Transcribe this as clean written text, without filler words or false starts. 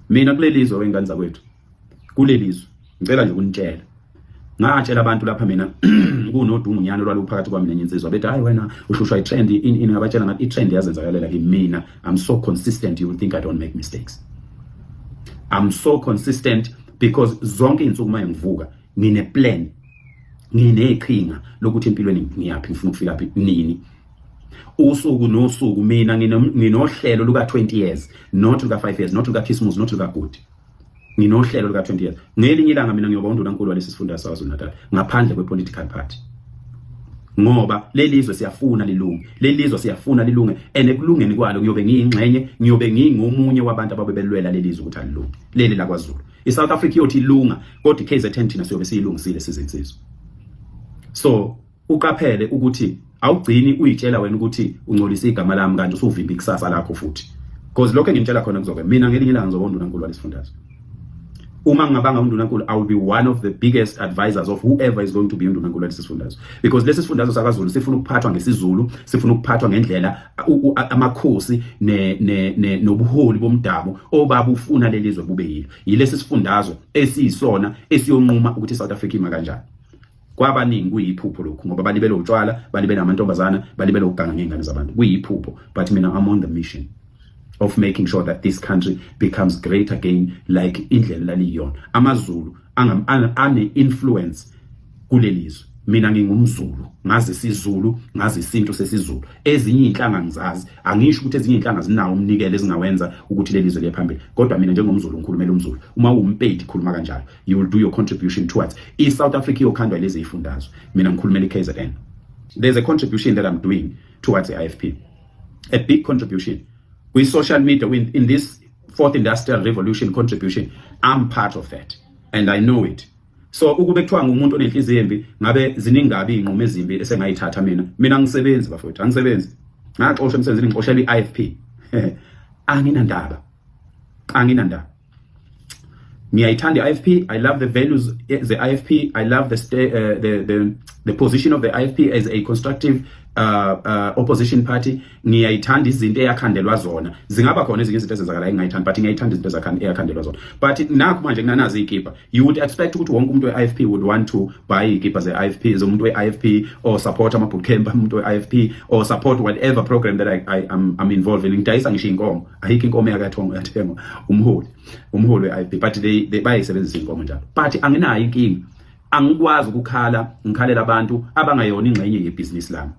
mina kulelizwe wengane zakwethu kulelizwe ngicela nje ukunitshela ngatshela abantu lapha mina kunodungunyana olwalu phakathi kwami nenye insizwa bethi hayi wena ushushwa itrend in abatshela ngathi itrend yazenzakalela kimi I'm so consistent you will think I don't make mistakes. I'm so consistent because zonke insuku maye ngivuka ngine plan ngineqhinga lokuthi empilweni ngiyapi ngifuna ukufika phi nini usuku nosuku mina nginohlelo luka 20 years not luka 5 years not luka Christmas not luka good nginohlelo luka 20 years ngelinye ilanga mina ngiyoba undunankulu walesi sifunda sazo Natal ngaphandle kwepolitical party ngoba lelizwe siyafuna lilunge lelizwe siyafuna lilunge enekulungeni kwalo ngiyobe ngiyingxenye ngiyobe ngingomunye wabantu ababebelwela lelizwe ukuthi alilunge leli la kwaZulu iSouth Africa yothi ilunga kodwa iKZN thina siyobe siyilungisile sizinsizwa so uqaphele ukuthi awugcini uyitshela wena ukuthi ungcolisa igama lami kanti usuvimba ikusasa lakho futhi because lokho engimtshela khona kuzobe mina ngelinye ilanga ngizoba undunankulu walesifundazwe uma ngabanga undunankulu I will be one of the biggest advisors of whoever is going to be undunankulu walesifundazwe because lesi sifundazwe sakaZulu sifuna ukuphathwa ngesizulu sifuna ukuphathwa ngendlela amakhosi nobuholi bomdabu obabufuna lelizwe bube yilesi sifundazwe esiyisona esiyonquma ukuthi South Africa ima kanjani kwabaningi kuyiphupho lokho ngoba balibele utshwala balibele amantombazana balibele ukuganga ngengane zabantu kuyiphupho but mina I'm on the mission of making sure that this country becomes great again like indlela laliyona amaZulu ane influence kulelizwe mina ngingumZulu ngazi isiZulu ngazi isintu sesizulu ezinye inhlanga ngizazi angisho ukuthi ezinye inhlanga zinawo umnikelo ezingawenza ukuthi lelizwe liye phambili kodwa mina njengomZulu ngikhulumela umZulu uma umpedi khuluma kanjalo you will do your contribution towards South Africa yokhandwa lezi ifundazwe mina ngikhulumela iKZN there's a contribution that I'm doing towards the IFP a big contribution with social media in this fourth industrial revolution contribution I'm part of that and I know it so ukube kuthiwa ngumuntu onenhliziyo embi ngabe ziningabi inqumo ezimbi esengayithatha mina ngisebenzi bafowethu angisebenzi ngaxoxa emsebenzini ngixoshela iIFP anginandaba ngiyayithanda iIFP I love the values the IFP I love the position of the IFP as a constructive opposition party ngiyayithanda izinto eyakhandelwa zona zingaba khona ezinye izinto ezenzakala engayithandi but ngiyayithanda izinto eyakhandelwa zona but nakho manje kunanazi ikipa you would expect ukuthi wonke umuntu weIFP would want to buy ikipa ze-IFP zomuntu weIFP or support ama bootcamp umuntu weIFP or support whatever program that I'm involved in ngidayisa ngisho inkomo ayikho inkomo yakathongo yathengwa umholi weIFP but they bayisebenzisa inkomo njalo but anginayo inkingi angikwazi ukukhala ngikhalela abantu abangayona ingxenye yebusiness lami